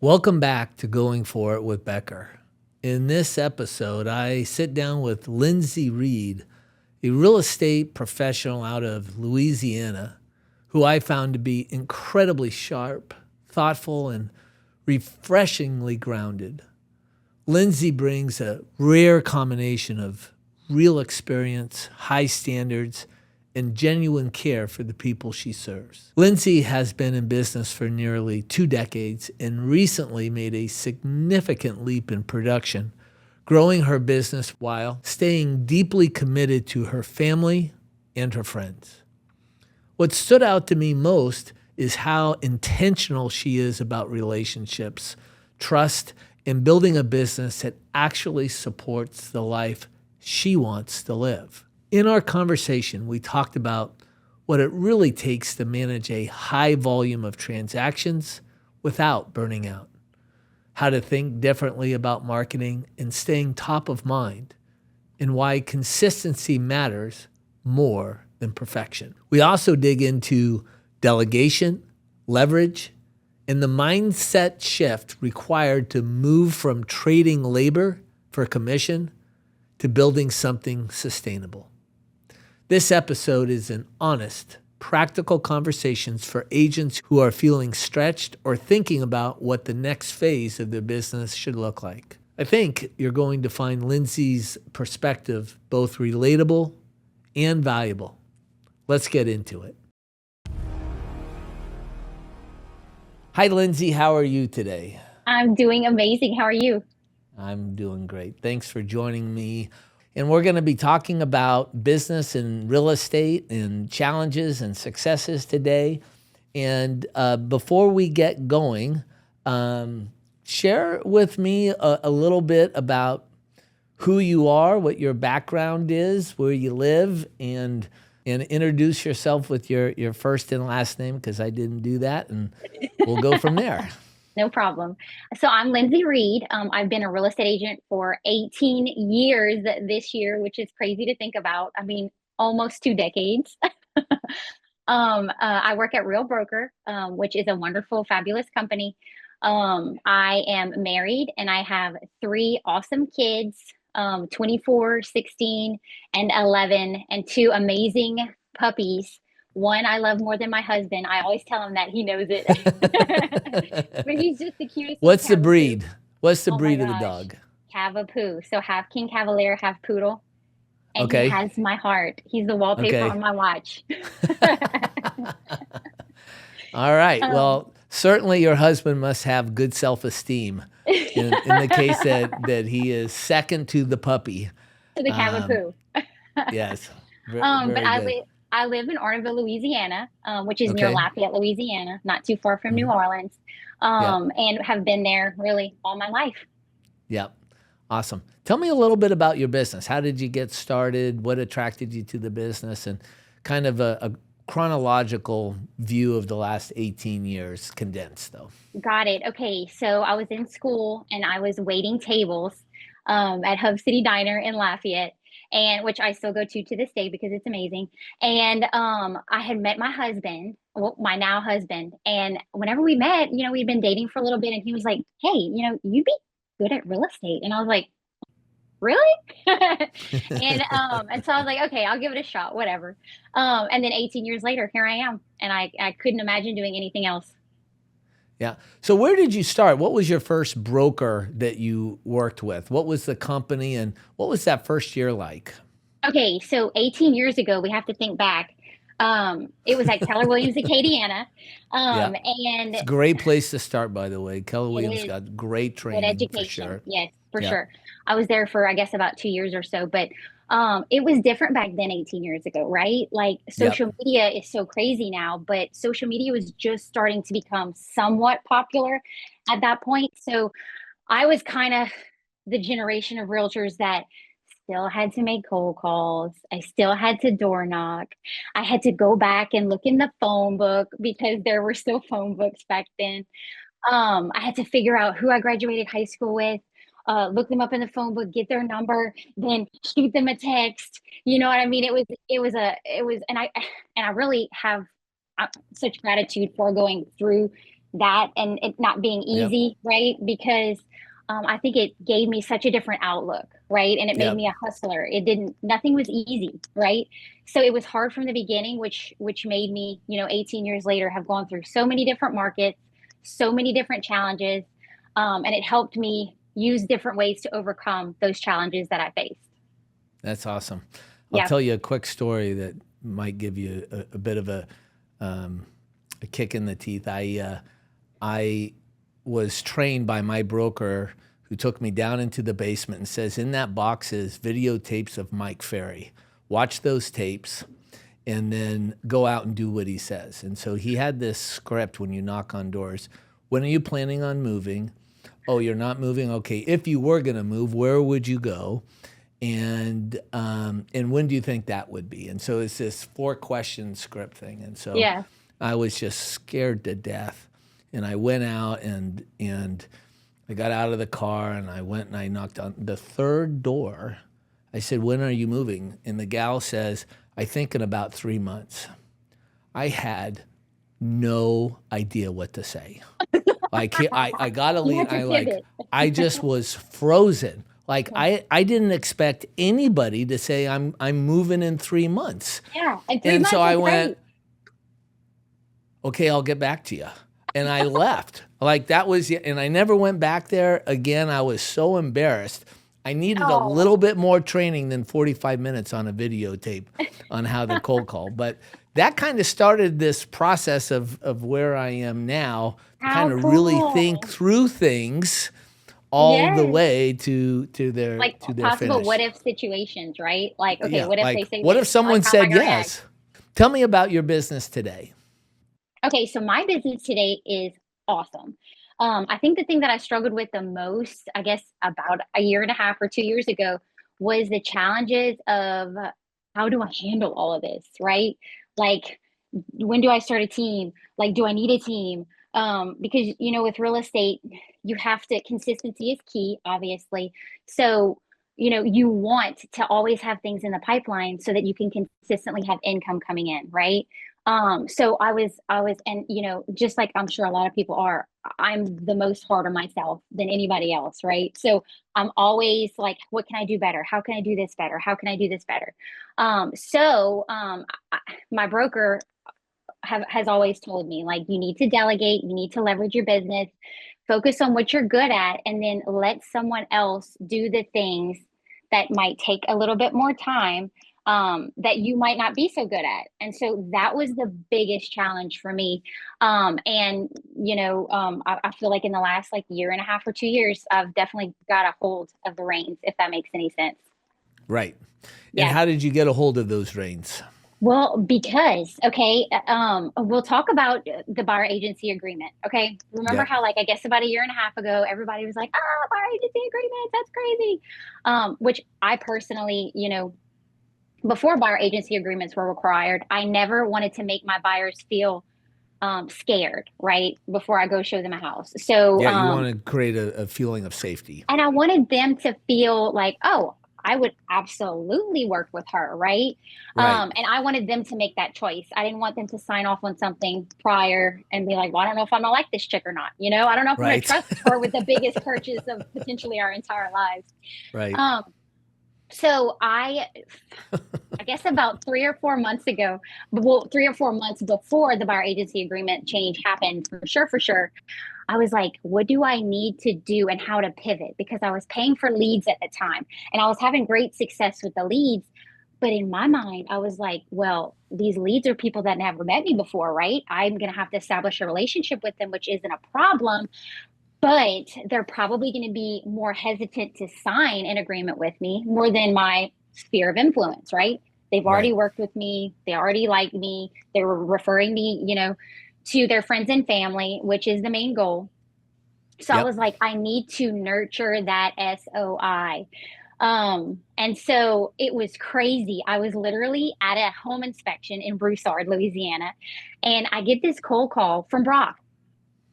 Welcome back to Going For It with Becker. In this episode, I sit down with Lindsey Reed, a real estate professional out of Louisiana, who I found to be incredibly sharp, thoughtful, and refreshingly grounded. Lindsey brings a rare combination of real experience, high standards, and genuine care for the people she serves. Lindsey has been in business for nearly 2 decades and recently made a significant leap in production, growing her business while staying deeply committed to her family and her friends. What stood out to me most is how intentional she is about relationships, trust, and building a business that actually supports the life she wants to live. In our conversation, we talked about what it really takes to manage a high volume of transactions without burning out, how to think differently about marketing and staying top of mind, and why consistency matters more than perfection. We also dig into delegation, leverage, and the mindset shift required to move from trading labor for commission to building something sustainable. This episode is an honest, practical conversations for agents who are feeling stretched or thinking about what the next phase of their business should look like. I think you're going to find Lindsey's perspective both relatable and valuable. Let's get into it. Hi, Lindsey. How are you today? I'm doing amazing. How are you? I'm doing great. Thanks for joining me. And we're going to be talking about business and real estate and challenges and successes today. And before we get going, share with me a little bit about who you are, what your background is, where you live, and introduce yourself with your first and last name, because I didn't do that, and we'll go from there. No problem. So I'm Lindsey Reed. I've been a real estate agent for 18 years this year, which is crazy to think about. I mean, almost 2 decades. I work at Real Broker, which is a wonderful, fabulous company. I am married and I have 3 awesome kids, 24, 16, and 11, and 2 amazing puppies. One I love more than my husband. I always tell him that. He knows it. But he's just the cutest little What's the Cavapoo. breed? What's the Oh my breed of the gosh. dog? Cavapoo. So half King Cavalier, half Poodle. And he Okay. has my heart. He's the wallpaper Okay. on my watch. All right. Um, Well, certainly your husband must have good self-esteem in the case that he is second to the puppy. to the Cavapoo. Yes. But Very good. I live in Ortonville, Louisiana, which is near Okay. Lafayette, Louisiana, not too far from New Mhm. Orleans, Yeah. and have been there really all my life. Yeah. Awesome. Tell me a little bit about your business. How did you get started? What attracted you to the business? And kind of a chronological view of the last 18 years, condensed though. Got it. Okay, so I was in school and I was waiting tables at Hub City Diner in Lafayette, and which I still go to this day because it's amazing. And I had met my husband, well, my now husband, and whenever we met, we'd been dating for a little bit, and he was like, "Hey, you'd be good at real estate," and I was like, "Really?" And so I was like, "Okay, I'll give it a shot, whatever." And then 18 years later, here I am, and I couldn't imagine doing anything else. Yeah. So where did you start? What was your first broker that you worked with? What was the company and what was that first year like? Okay, so 18 years ago, we have to think back. It was at Keller Williams Acadiana, Yeah. and It's a great place to start, by the way. Keller it Williams is got great good training for education. sure. Yes, for Yeah. sure. I was there for, I guess, about 2 years or so, but it was different back then, 18 years ago, right? Like Yep. social media is so crazy now, but social media was just starting to become somewhat popular at that point. So I was kind of the generation of realtors that still had to make cold calls. I still had to door knock. I had to go back and look in the phone book because there were still phone books back then. I had to figure out who I graduated high school with, look them up in the phone book, get their number, then shoot them a text. You know what I mean? And I really have such gratitude for going through that and it not being Yep. easy, right? Because I think it gave me such a different outlook, right? And it made Yep. me a hustler. It didn't, nothing was easy, right? So it was hard from the beginning, which made me, 18 years later have gone through so many different markets, so many different challenges, and it helped me use different ways to overcome those challenges that I faced. That's awesome. I'll Yeah. tell you a quick story that might give you a bit of um, a kick in the teeth. I was trained by my broker who took me down into the basement and says, in that box is videotapes of Mike Ferry. Watch those tapes and then go out and do what he says. And so he had this script when you knock on doors. When are you planning on moving? Oh, you're not moving? Okay. If you were going to move, where would you go? And when do you think that would be? And so it's this 4-question script thing. And so Yeah. I was just scared to death. And I went out and I got out of the car and I went and I knocked on the third door. I said, when are you moving? And the gal says, I think in about 3 months. I had no idea what to say. Like I got to You leave. had to pivot. I just was frozen. Like I didn't expect anybody to say I'm moving in 3 months. Yeah. And three And months so I is went, great. okay, I'll get back to you. And I left. Like that was, and I never went back there again. I was so embarrassed. I needed a Oh, little bit more training than 45 minutes on a videotape on how to cold call. But that kind of started this process of where I am now, to how kind of really think cool. through things all the Yes. way to their Like possible finish. what if situations, right? Like, okay, Yeah, what if they like say what if this? Like, someone how am I said going to react? yes? Tell me about your business today. Okay, so my business today is awesome. I think the thing that I struggled with the most, I guess about a year and a half or 2 years ago, was the challenges of how do I handle all of this, right? Like, when do I start a team? Like, do I need a team? Because with real estate, you have to consistency is key, obviously. So, you want to always have things in the pipeline so that you can consistently have income coming in, right? So I was, and just like I'm sure a lot of people are, I'm the most hard on myself than anybody else, right? So I'm always like, what can I do better? How can I do this better? How can I do this better? My broker has always told me like you need to delegate, you need to leverage your business, focus on what you're good at, and then let someone else do the things that might take a little bit more time, that you might not be so good at. And so that was the biggest challenge for me. And I feel like in the last like year and a half or 2 years, I've definitely got a hold of the reins, if that makes any sense. Right. And Yeah. how did you get a hold of those reins? Well, because, okay, we'll talk about the buyer agency agreement. Okay. Remember Yep. how, like, I guess about a year and a half ago, everybody was like, oh, buyer agency agreements, that's crazy. Which I personally, before buyer agency agreements were required, I never wanted to make my buyers feel scared, right? Before I go show them a house. So, Yeah, you want to create a feeling of safety. and I wanted them to feel like, oh, I would absolutely work with her, right? Right. And I wanted them to make that choice. I didn't want them to sign off on something prior and be like, well, I don't know if I'm gonna like this chick or not. I don't know if I'm gonna Right. trust her with the biggest purchase of potentially our entire lives. Right. Um, so I guess about 3 or 4 months ago, well, 3 or 4 months before the buyer agency agreement change happened, for sure, I was like, what do I need to do and how to pivot? Because I was paying for leads at the time and I was having great success with the leads. But in my mind, I was like, well, these leads are people that never met me before, right? I'm going to have to establish a relationship with them, which isn't a problem, but they're probably going to be more hesitant to sign an agreement with me more than my sphere of influence, right? They've already Right. worked with me. They already like me. They were referring me, to their friends and family, which is the main goal. So I Yep. was like, I need to nurture that SOI. And so it was crazy. I was literally at a home inspection in Broussard, Louisiana, and I get this cold call from Brock.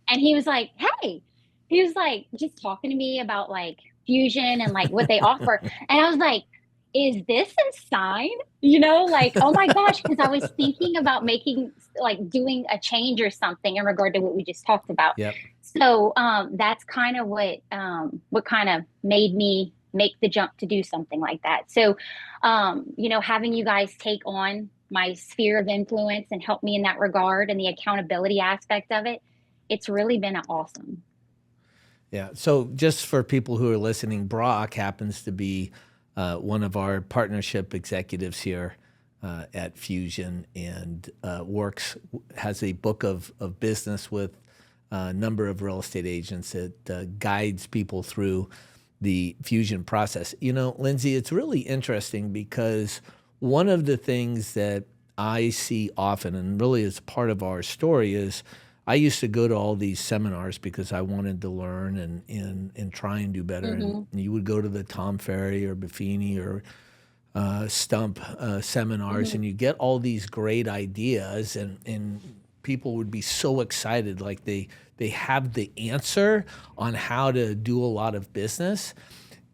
And he was like, hey, he was like just talking to me about like fusion and like what they offer. And I was like, is this a sign? You know, like, oh my gosh, because I was thinking about doing a change or something in regard to what we just talked about. Yep. So that's kind of what kind of made me make the jump to do something like that. So, having you guys take on my sphere of influence and help me in that regard and the accountability aspect of it, it's really been awesome. Yeah. So just for people who are listening, Brock happens to be one of our partnership executives here at Fusion, and has a book of business with a number of real estate agents that guides people through the Fusion process. You know, Lindsey, it's really interesting because one of the things that I see often, and really is part of our story, is I used to go to all these seminars because I wanted to learn and try and do better. And you would go to the Tom Ferry or Buffini or Stump seminars, and you get all these great ideas, and people would be so excited, like they have the answer on how to do a lot of business.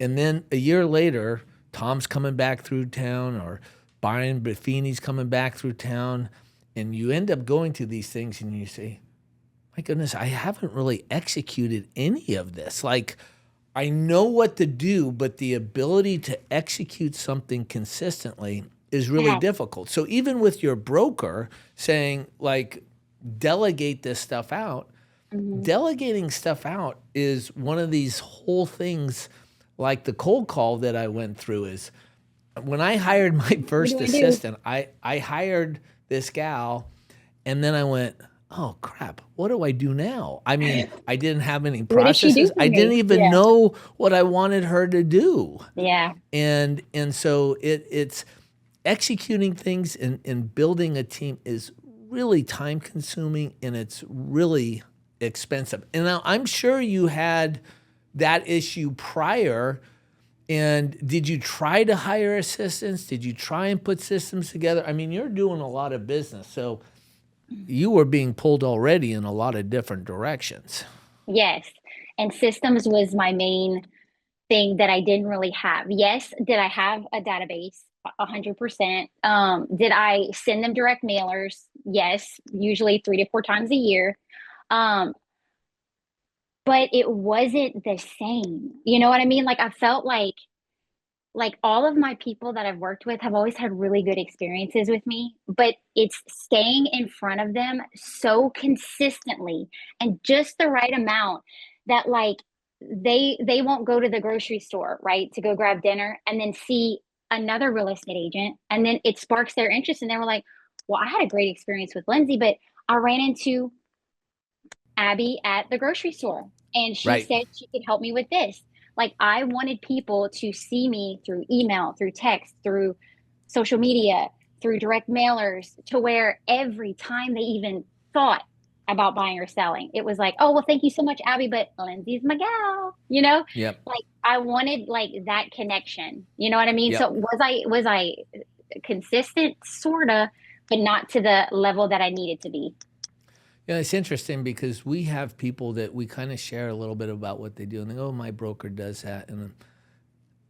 And then a year later, Tom's coming back through town, or Byron Buffini's coming back through town, and you end up going to these things and you say, my goodness, I haven't really executed any of this. Like, I know what to do, but the ability to execute something consistently is really Yes. difficult. So even with your broker saying, like, delegate this stuff out, delegating stuff out is one of these whole things, like the cold call that I went through. Is when I hired my first do I do? assistant, I hired this gal, and then I went, oh crap, what do I do now? I mean, I didn't have any What did she do processes. for I didn't me? even Yeah. know what I wanted her to do. Yeah. And so it's executing things and building a team is really time consuming, and it's really expensive. And now I'm sure you had that issue prior. And did you try to hire assistants? Did you try and put systems together? I mean, you're doing a lot of business, so you were being pulled already in a lot of different directions. Yes. And systems was my main thing that I didn't really have. Yes, did I have a database? 100%. Did I send them direct mailers? Yes, usually 3 to 4 times a year. Um, but it wasn't the same. You know what I mean? Like I felt like all of my people that I've worked with have always had really good experiences with me, but it's staying in front of them so consistently and just the right amount that like they won't go to the grocery store, right, to go grab dinner and then see another real estate agent and then it sparks their interest and they were like, "Well, I had a great experience with Lindsey, but I ran into Abby at the grocery store and she Right. said she could help me with this." Like I wanted people to see me through email, through text, through social media, through direct mailers, to where every time they even thought about buying or selling, it was like, "Oh, well, thank you so much, Abby, but Lindsay's my gal," you know? Yep. Like I wanted like that connection. You know what I mean? So Yep. was I consistent? Sorta, but not to the level that I needed to be. Yeah, it's interesting because we have people that we kind of share a little bit about what they do, and they go, "Oh, my broker does that," and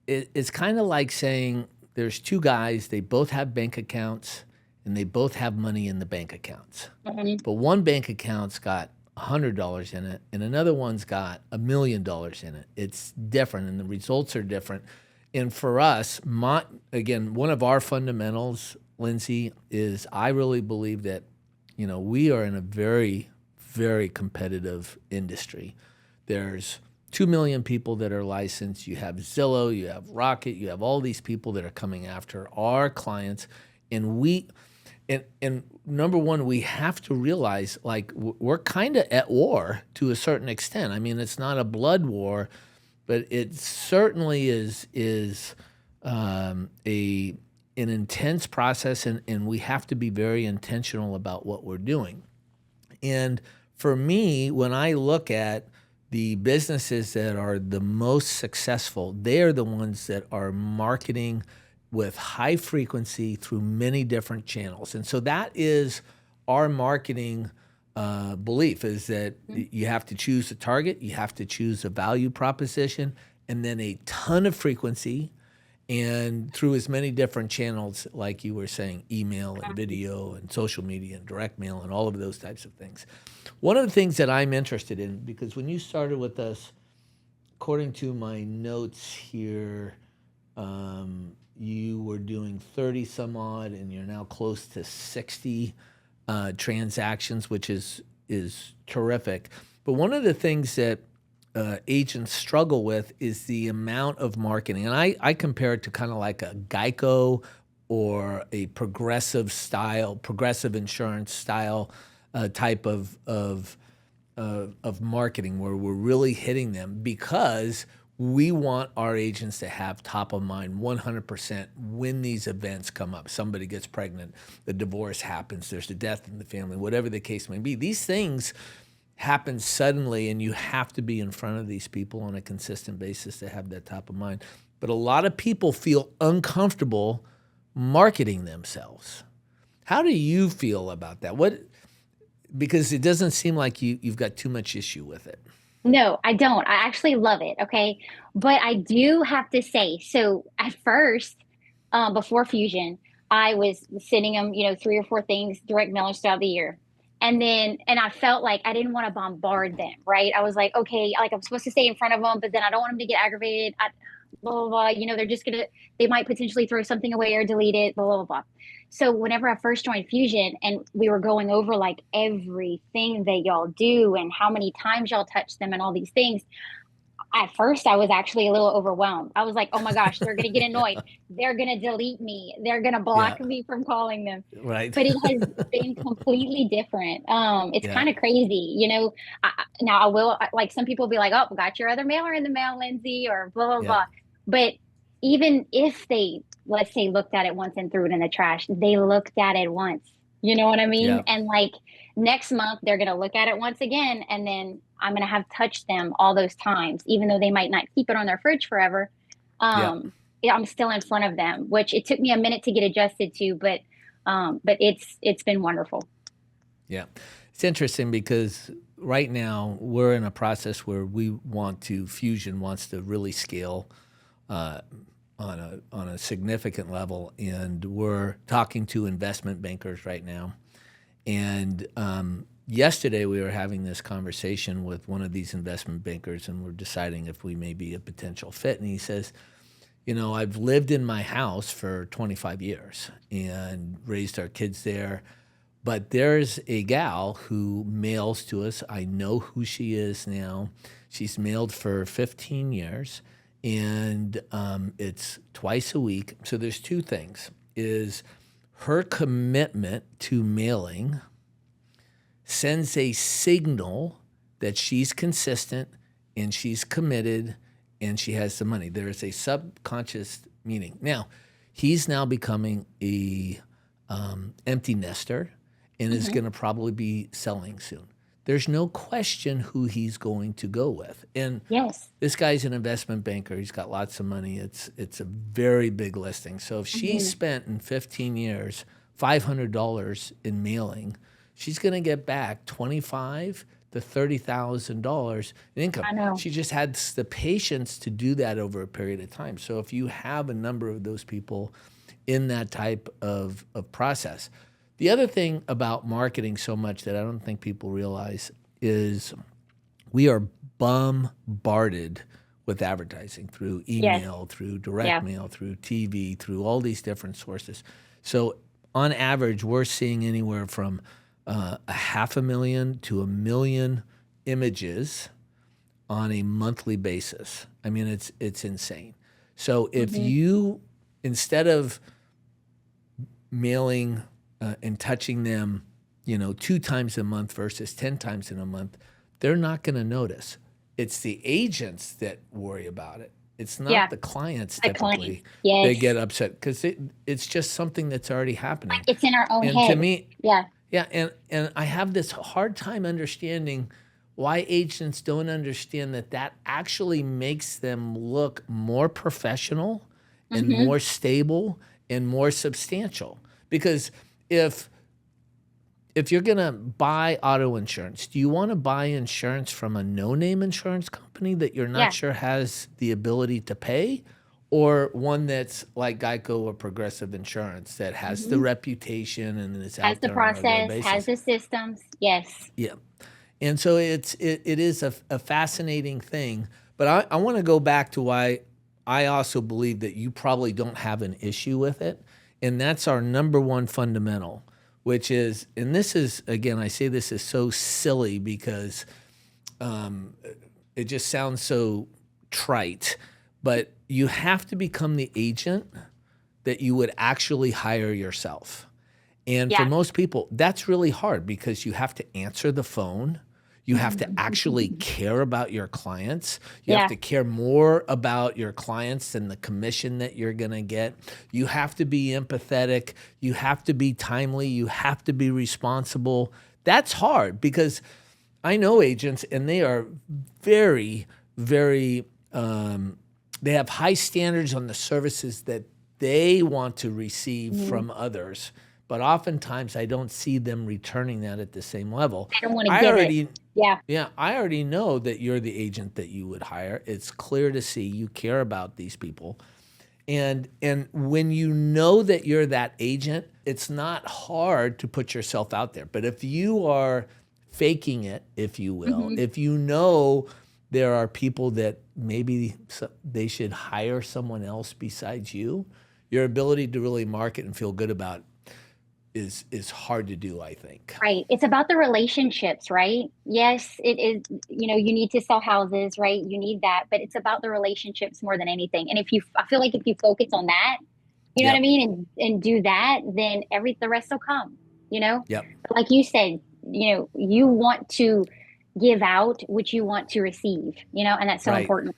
it's kind of like saying there's two guys, they both have bank accounts, and they both have money in the bank accounts. Mhm. But one bank account's got $100 in it, and another one's got $1 million in it. It's different, and the results are different. And for us, again, one of our fundamentals, Lindsey, is I really believe that we are in a very, very competitive industry. There's 2 million people that are licensed. You have Zillow, you have Rocket, you have all these people that are coming after our clients. And number one, we have to realize like we're kind of at war to a certain extent. I mean, it's not a blood war, but it certainly is a an intense process, and we have to be very intentional about what we're doing. And for me, when I look at the businesses that are the most successful, they're the ones that are marketing with high frequency through many different channels. And so that is our marketing belief, is that you have to choose a target, you have to choose a value proposition, and then a ton of frequency, and through as many different channels, like you were saying, email and video and social media and direct mail and all of those types of things. One of the things that I'm interested in, because when you started with us, according to my notes here, you were doing 30 some odd, and you're now close to 60 transactions, which is terrific. But one of the things that agents struggle with is the amount of marketing. And I compare it to kind of like a Geico or a progressive insurance style type of marketing, where we're really hitting them because we want our agents to have top of mind 100% when these events come up. Somebody gets pregnant, the divorce happens, there's a death in the family, whatever the case may be. These things happen suddenly, and you have to be in front of these people on a consistent basis to have that top of mind. But a lot of people feel uncomfortable marketing themselves. How do you feel about that? Because it doesn't seem like you've got too much issue with it. No, I don't. I actually love it. Okay. But I do have to say, so at first, before Fusion, I was sending them, 3 or 4 things, direct mailers throughout the year. And I felt like I didn't want to bombard them, right? I was like, okay, like I'm supposed to stay in front of them, but then I don't want them to get aggravated. Blah, blah, blah. They might potentially throw something away or delete it, blah, blah, blah. So whenever I first joined Fusion and we were going over like everything that y'all do and how many times y'all touch them and all these things, at first I was actually a little overwhelmed. I was like, oh my gosh, they're going to get annoyed. They're going to delete me. They're going to block me from calling them. Right. But it has been completely different. It's Yeah. kind of crazy, now I will, like some people be like, oh, got your other mailer in the mail, Lindsay, or blah, blah, Yeah. blah. But even if they, let's say, looked at it once and threw it in the trash, they looked at it once. You know what I mean? Yeah. And like next month, they're going to look at it once again. And then I'm going to have touched them all those times, even though they might not keep it on their fridge forever. I'm still in front of them, which it took me a minute to get adjusted to, but it's been wonderful. Yeah. It's interesting because right now we're in a process where Fusion wants to really scale on a significant level, and we're talking to investment bankers right now. And yesterday we were having this conversation with one of these investment bankers, and we're deciding if we may be a potential fit. And he says, I've lived in my house for 25 years and raised our kids there, but there's a gal who mails to us. I know who she is now. She's mailed for 15 years, and it's twice a week. So there's two things. Is her commitment to mailing sends a signal that she's consistent and she's committed and she has the money. There is a subconscious meaning. Now, he's now becoming a empty nester and is going to probably be selling soon. There's no question who he's going to go with. And yes, this guy's an investment banker. He's got lots of money. It's a very big listing. So if she spent in 15 years $500 in mailing, she's going to get back $25,000 to $30,000 in income. I know. She just had the patience to do that over a period of time. So if you have a number of those people in that type of process. The other thing about marketing so much that I don't think people realize is we are bombarded with advertising through email, through direct mail, through TV, through all these different sources. So on average, we're seeing anywhere from 500,000 to 1 million images on a monthly basis. I mean, it's insane. So if you, instead of mailing and touching them, 2 times a month versus 10 times in a month, they're not going to notice. It's the agents that worry about it. It's not the clients typically. They get upset because it's just something that's already happening. It's in our own head. And to me, yeah, and I have this hard time understanding why agents don't understand that actually makes them look more professional and more stable and more substantial. Because if you're going to buy auto insurance, do you want to buy insurance from a no-name insurance company that you're not sure has the ability to pay? or one that's like Geico or Progressive Insurance that has the Hmm. reputation and is Has out the there on a regular process, has basis. the systems. Yes. Yeah. And so it is a fascinating thing. But I want to go back to why I also believe that you probably don't have an issue with it. And that's our number one fundamental, which is, and this is, again, I say this is so silly because it just sounds so trite, but you have to become the agent that you would actually hire yourself. And for Yeah. most people, that's really hard because you have to answer the phone. You have to actually care about your clients. You have Yeah. to care more about your clients than the commission that you're going to get. You have to be empathetic. You have to be timely. You have to be responsible. That's hard because I know agents and they are very, very, they have high standards on the services that they want to receive Mhm. from others. But oftentimes I don't see them returning that at the same level. They don't want to I give it. already, Yeah. yeah, I already know that you're the agent that you would hire. It's clear to see you care about these people. And when you know that you're that agent, it's not hard to put yourself out there. But if you are faking it, if you will, Hmm. if you know there are people that maybe they should hire someone else besides you, your ability to really market and feel good about is hard to do, I think. Right. It's about the relationships, right? Yes, it is, you need to sell houses, right? You need that, but it's about the relationships more than anything. And I feel like if you focus on that, you know what I Yep. mean, and do that, then the rest will come, you know? Yep. But like you said, you want to give out what you want to receive, and that's so Right. important.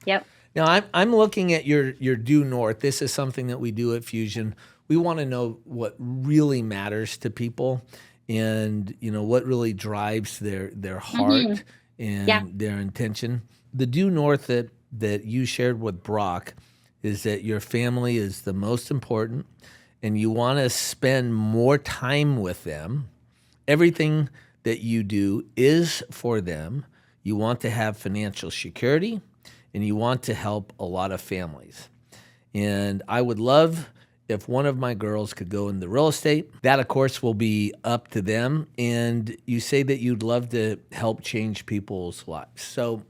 Yep. Now I'm looking at your due north. This is something that we do at Fusion. We want to know what really matters to people, and what really drives their Hmm. heart Yeah. and their intention. The due north that you shared with Brock is that your family is the most important, and you want to spend more time with them. Everything that you do is for them. You want to have financial security and you want to help a lot of families. And I would love if one of my girls could go into real estate. That, of course, will be up to them. And you say that you'd love to help change people's lives. So,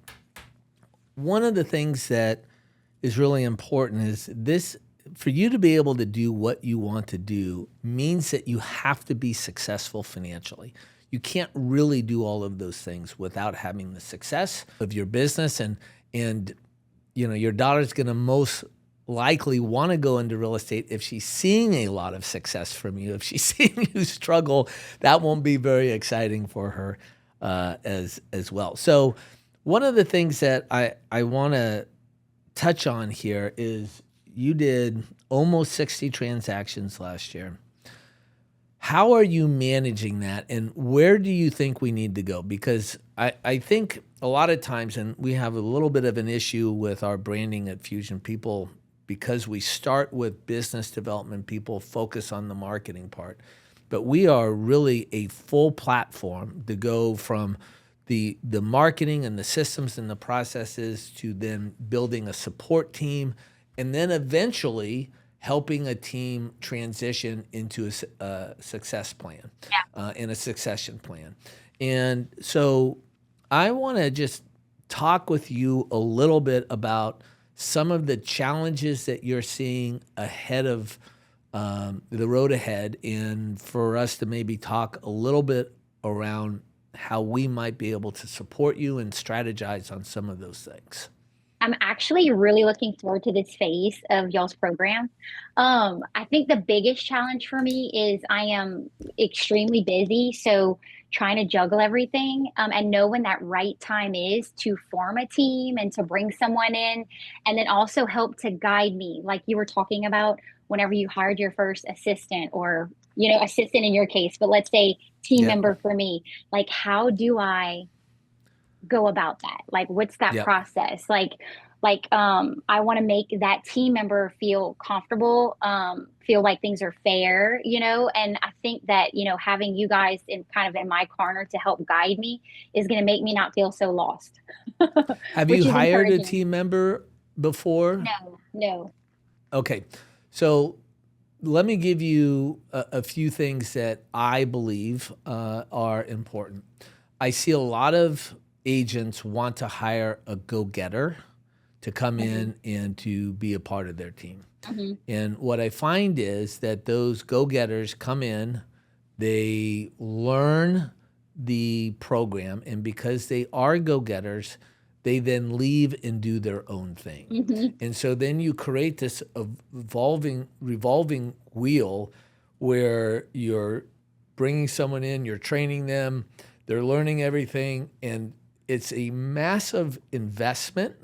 one of the things that is really important is this: for you to be able to do what you want to do means that you have to be successful financially. You can't really do all of those things without having the success of your business, and your daughter's going to most likely want to go into real estate if she's seeing a lot of success from you. If she's seeing you struggle, that won't be very exciting for her as well. So one of the things that I want to touch on here is you did almost 60 transactions last year. How are you managing that, and where do you think we need to go? Because I think a lot of times, and we have a little bit of an issue with our branding at Fusion, people, because we start with business development, people focus on the marketing part. But we are really a full platform to go from the marketing and the systems and the processes to then building a support team, and then eventually helping a team transition into a success plan and a succession plan. And so I want to just talk with you a little bit about some of the challenges that you're seeing ahead of the road ahead, and for us to maybe talk a little bit around how we might be able to support you and strategize on some of those things. I'm actually really looking forward to this phase of y'all's program. I think the biggest challenge for me is I am extremely busy, so trying to juggle everything and know when that right time is to form a team and to bring someone in, and then also help to guide me, like you were talking about whenever you hired your first assistant, or assistant in your case, but let's say team Yep. member for me. Like, how do I go about that? Like, what's that Yep. process? I want to make that team member feel comfortable, feel like things are fair, and I think that, having you guys in kind of in my corner to help guide me is going to make me not feel so lost, Have you which is hired a encouraging. team member before? No, No. Okay. So let me give you a few things that I believe are important. I see a lot of agents want to hire a go-getter to come Mm-hmm. in and to be a part of their team. Mm-hmm. And what I find is that those go-getters come in, they learn the program, and because they are go-getters, they then leave and do their own thing. Mm-hmm. And so then you create this revolving wheel where you're bringing someone in, you're training them, they're learning everything, and it's a massive investment,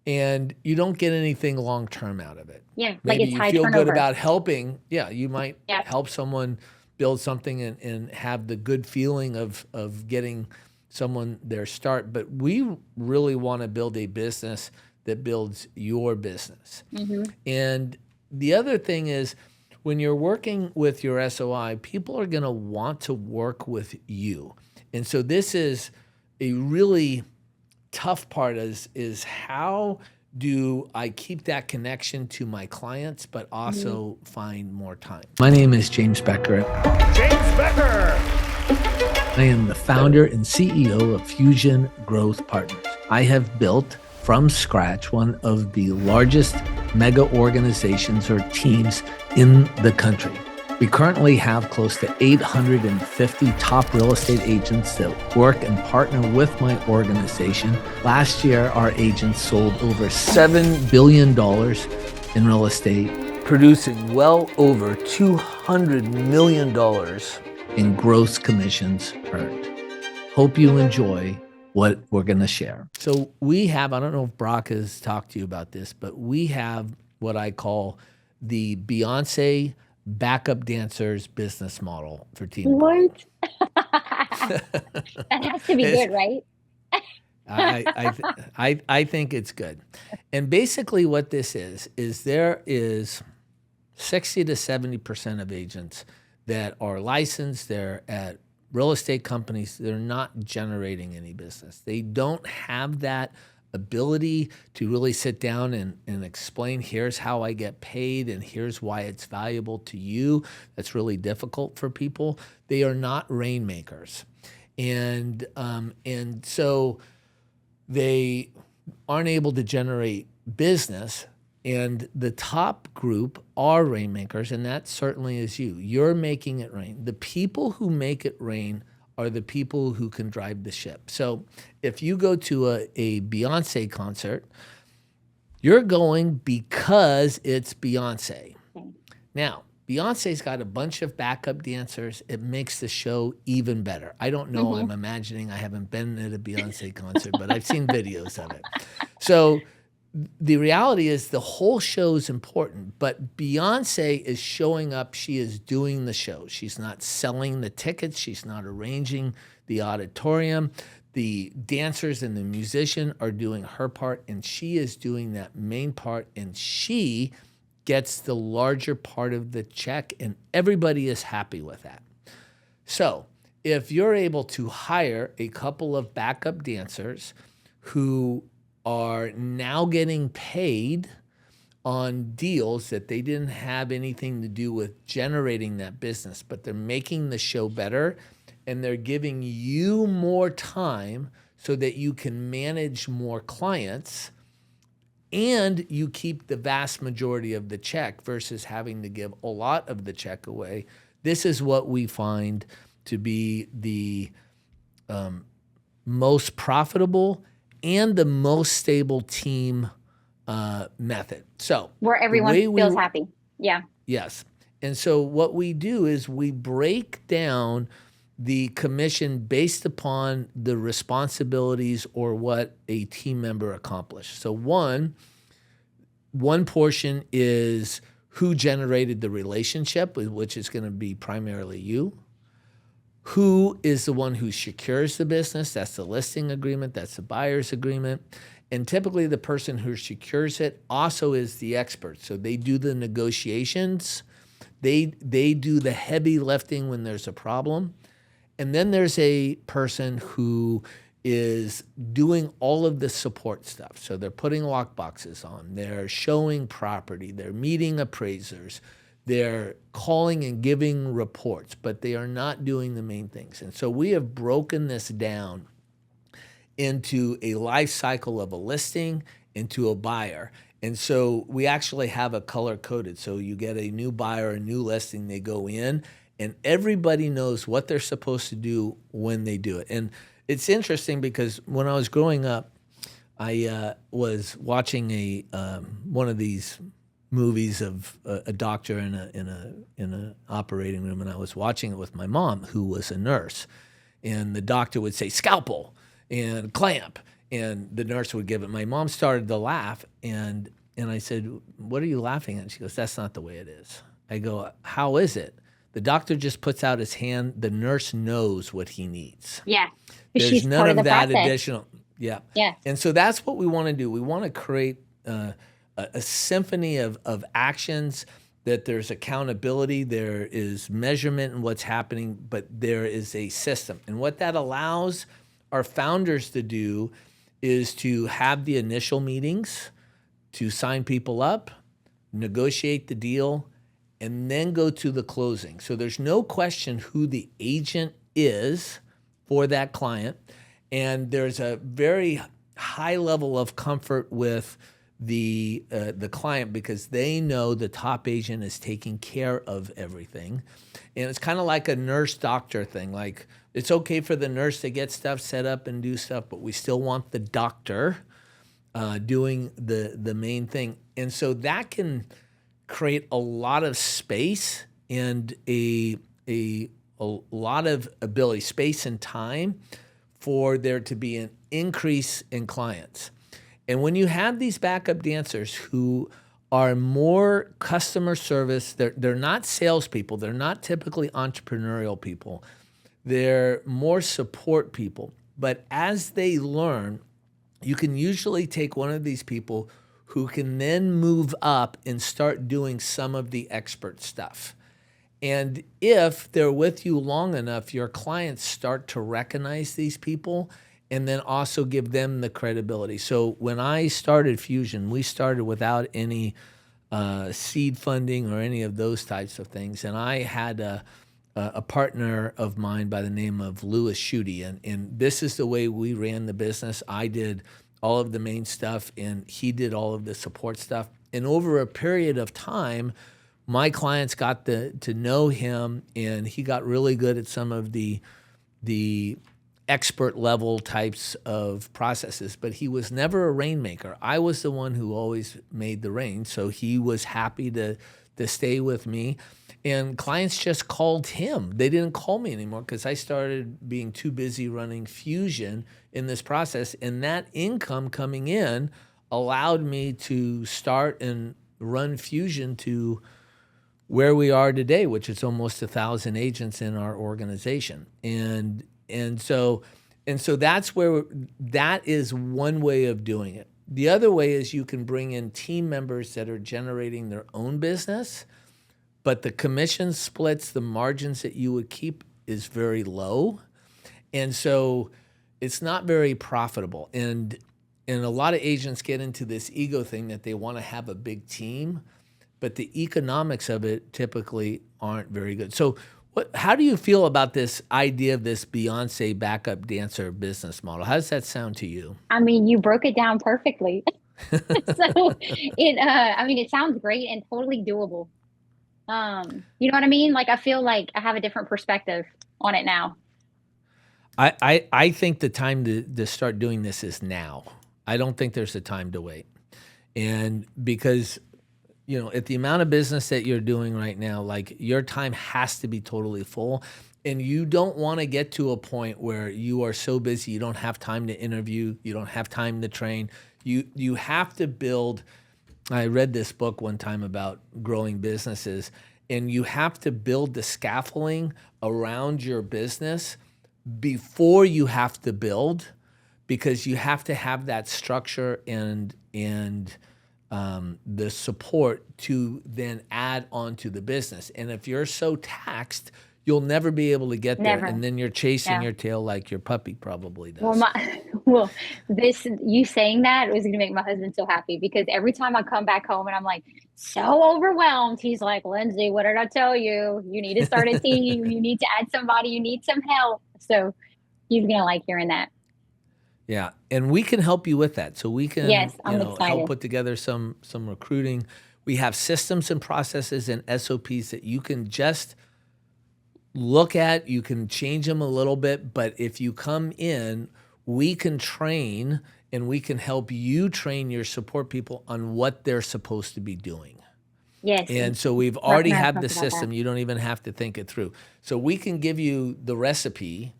and you don't get anything long term out of it. Yeah, like Maybe it's you high feel good turnover. about helping. Yeah, you might Yeah. help someone build something and have the good feeling of getting someone their start. But we really want to build a business that builds your business. Mm-hmm. And the other thing is, when you're working with your SOI, people are going to want to work with you. And so this is a really tough part is how do I keep that connection to my clients, but also find more time? My name is James Becker. James Becker. I am the founder and CEO of Fusion Growth Partners. I have built from scratch one of the largest mega organizations or teams in the country. We currently have close to 850 top real estate agents that work and partner with my organization. Last year, our agents sold over $7 billion in real estate, producing well over $200 million in gross commissions earned. Hope you enjoy what we're going to share. So we have, I don't know if Brock has talked to you about this, but we have what I call the Beyonce backup dancers business model for team building. What? That has to be good, right? I think it's good. And basically what this is there is 60 to 70% of agents that are licensed, they're at real estate companies, they're not generating any business. They don't have that ability to really sit down and explain, here's how I get paid and here's why it's valuable to you. That's really difficult for people. They are not rainmakers. And so they aren't able to generate business. And the top group are rainmakers, and that certainly is you. You're making it rain. The people who make it rain are the people who can drive the ship. So if you go to a Beyonce concert, you're going because it's Beyonce. Now, Beyonce's got a bunch of backup dancers. It makes the show even better. I don't know. I'm imagining. I haven't been at a Beyonce concert, but I've seen videos of it. So the reality is the whole show is important, but Beyonce is showing up. She is doing the show. She's not selling the tickets. She's not arranging the auditorium. The dancers and the musician are doing her part, and she is doing that main part, and she gets the larger part of the check, and everybody is happy with that. So if you're able to hire a couple of backup dancers who are now getting paid on deals that they didn't have anything to do with generating that business, but they're making the show better and they're giving you more time so that you can manage more clients and you keep the vast majority of the check versus having to give a lot of the check away. This is what we find to be the most profitable and the most stable team method. So where everyone feels happy. Yeah. Yes. And so what we do is we break down the commission based upon the responsibilities or what a team member accomplished. So one portion is who generated the relationship, which is going to be primarily you. Who is the one who secures the business? That's the listing agreement. That's the buyer's agreement. And typically the person who secures it also is the expert. So they do the negotiations. They do the heavy lifting when there's a problem. And then there's a person who is doing all of the support stuff. So they're putting lock boxes on, they're showing property, they're meeting appraisers, they're calling and giving reports, but they are not doing the main things. And so we have broken this down into a life cycle of a listing, into a buyer. And so we actually have a color coded. So you get a new buyer, a new listing, they go in, and everybody knows what they're supposed to do when they do it. And it's interesting because when I was growing up, I was watching one of these movies of a doctor in a operating room, and I was watching it with my mom, who was a nurse, and the doctor would say scalpel and clamp, and the nurse would give it. My mom started to laugh, and I said, "What are you laughing at?" She goes, "That's not the way it is." I go, "How is it?" The doctor just puts out his hand. The nurse knows what he needs. Yeah. There's She's none part of the that process. additional. Yeah. Yeah. And so that's what we want to do. We want to create a symphony of actions, that there's accountability, there is measurement in what's happening, but there is a system. And what that allows our founders to do is to have the initial meetings, to sign people up, negotiate the deal, and then go to the closing. So there's no question who the agent is for that client. And there's a very high level of comfort with the client, because they know the top agent is taking care of everything. And it's kind of like a nurse-doctor thing. Like, it's okay for the nurse to get stuff set up and do stuff, but we still want the doctor doing the main thing. And so that can create a lot of space and a lot of ability, space and time, for there to be an increase in clients. And when you have these backup dancers who are more customer service, they're not salespeople, they're not typically entrepreneurial people, they're more support people. But as they learn, you can usually take one of these people who can then move up and start doing some of the expert stuff. And if they're with you long enough, your clients start to recognize these people and then also give them the credibility. So when I started Fusion, we started without any seed funding or any of those types of things. And I had a partner of mine by the name of Louis Schutte. And this is the way we ran the business. I did all of the main stuff, and he did all of the support stuff. And over a period of time, my clients got to know him, and he got really good at some of the expert level types of processes, but he was never a rainmaker. I was the one who always made the rain, so he was happy to stay with me. And clients just called him. They didn't call me anymore because I started being too busy running Fusion in this process, and that income coming in allowed me to start and run Fusion to where we are today, which is almost 1,000 agents in our organization. And so that is one way of doing it. The other way is you can bring in team members that are generating their own business, but the commission splits, the margins that you would keep is very low. And so it's not very profitable. And a lot of agents get into this ego thing that they want to have a big team, but the economics of it typically aren't very good. So how do you feel about this idea of this Beyonce backup dancer business model? How does that sound to you? I mean, you broke it down perfectly. So it sounds great and totally doable. You know what I mean? Like, I feel like I have a different perspective on it now. I think the time to start doing this is now. I don't think there's a time to wait. And because, at the amount of business that you're doing right now, like, your time has to be totally full. And you don't want to get to a point where you are so busy you don't have time to interview, you don't have time to train. You have to build. I read this book one time about growing businesses, and you have to build the scaffolding around your business before you have to build, because you have to have that structure and the support to then add on to the business. And if you're so taxed, you'll never be able to get there. Never. And then you're chasing Yeah. your tail like your puppy probably Well, does. well, this you saying that was going to make my husband so happy because every time I come back home and I'm like so overwhelmed, he's like, Lindsay, what did I tell you? You need to start a team. You need to add somebody. You need some help. So he's going to like hearing that. Yeah, and we can help you with that. So we can, Yes, I'm help excited. put together some recruiting. We have systems and processes and SOPs that you can just look at. You can change them a little bit, but if you come in, we can train and we can help you train your support people on what they're supposed to be doing. Yes. And so we've Russ already and I have had the talked about that. system. You don't even have to think it through. So we can give you the recipe.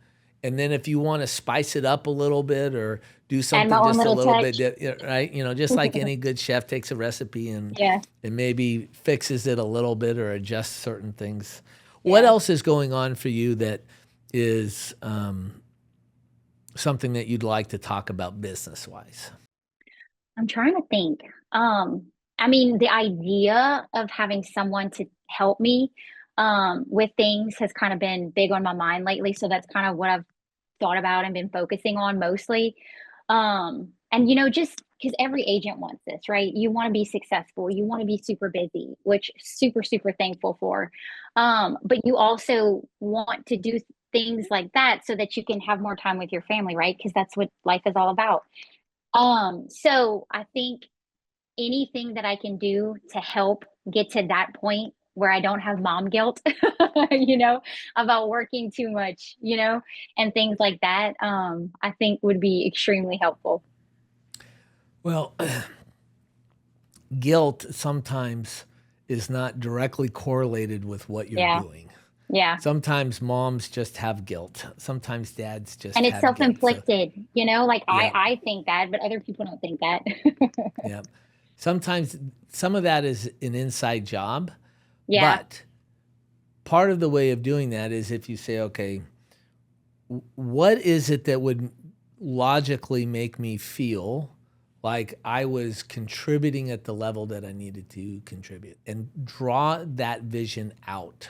And then if you want to spice it up a little bit or do something my own just a little little touch. bit, right? Just like any good chef takes a recipe and Yeah. maybe fixes it a little bit or adjusts certain things. What Yeah. else is going on for you that is something that you'd like to talk about business-wise? I'm trying to think. I mean, the idea of having someone to help me with things has kind of been big on my mind lately. So that's kind of what I've thought about and been focusing on mostly. And just because every agent wants this, right? You want to be successful, you want to be super busy, which super, super thankful for. But you also want to do things like that so that you can have more time with your family, right? Because that's what life is all about. So I think anything that I can do to help get to that point where I don't have mom guilt, about working too much, and things like that, I think would be extremely helpful. Well, guilt sometimes is not directly correlated with what you're Yeah. doing. Yeah. Sometimes moms just have guilt. Sometimes dads just And it's have guilt. So, self-inflicted, like Yeah. I think that, but other people don't think that. yeah. Sometimes some of that is an inside job, Yeah. but part of the way of doing that is if you say, okay, what is it that would logically make me feel like I was contributing at the level that I needed to contribute, and draw that vision out.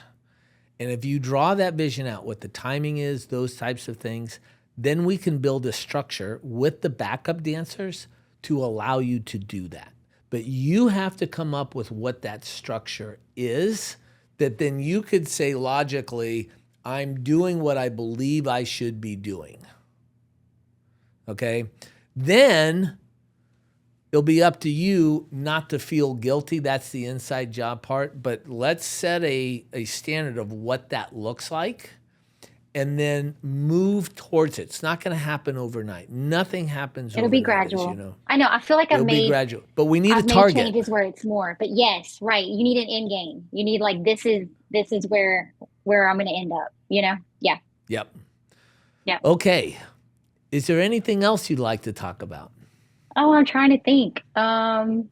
And if you draw that vision out, what the timing is, those types of things, then we can build a structure with the backup dancers to allow you to do that. But you have to come up with what that structure is, that then you could say logically, I'm doing what I believe I should be doing. Okay? Then it'll be up to you not to feel guilty. That's the inside job part. But let's set a standard of what that looks like and then move towards it. It's not going to happen overnight. Nothing happens It'll be overnight, as gradual. you know. I know. I feel like It'll be gradual. But we need a I've made target. changes where it's more. But yes, right. You need an end game. You need like this is where I'm going to end up, Yeah. Yep. Yeah. Okay. Is there anything else you'd like to talk about? Oh, I'm trying to think. I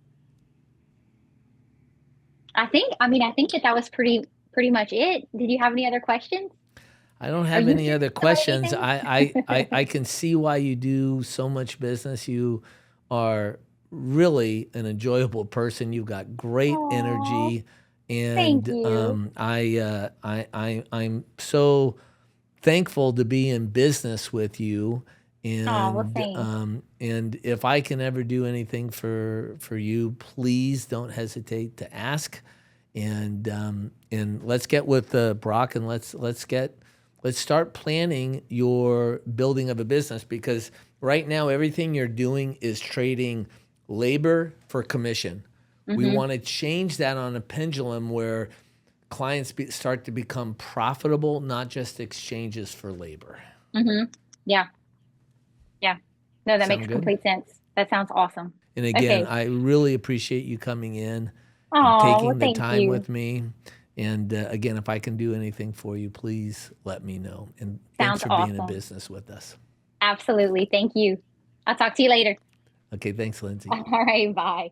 think that was pretty much it. Did you have any other questions? I don't Are have you any other thinking about questions. anything? I can see why you do so much business. You are really an enjoyable person. You've got great Aw, energy, thank and you. I'm so thankful to be in business with you. Oh, well, same. And if I can ever do anything for you, please don't hesitate to ask. And let's get with Brock, and let's start planning your building of a business, because right now everything you're doing is trading labor for commission. We Mm-hmm. want to change that on a pendulum where clients start to become profitable, not just exchanges for labor. Mm-hmm. Yeah. Yeah. No, that makes Sound good? complete sense. That sounds awesome. And again, Okay. I really appreciate you coming in and Oh, well, taking the thank time you. with me. And again, if I can do anything for you, please let me know. And thanks Sounds for being in awesome. business with us. Absolutely. Thank you. I'll talk to you later. Okay, thanks, Lindsay. All right. Bye.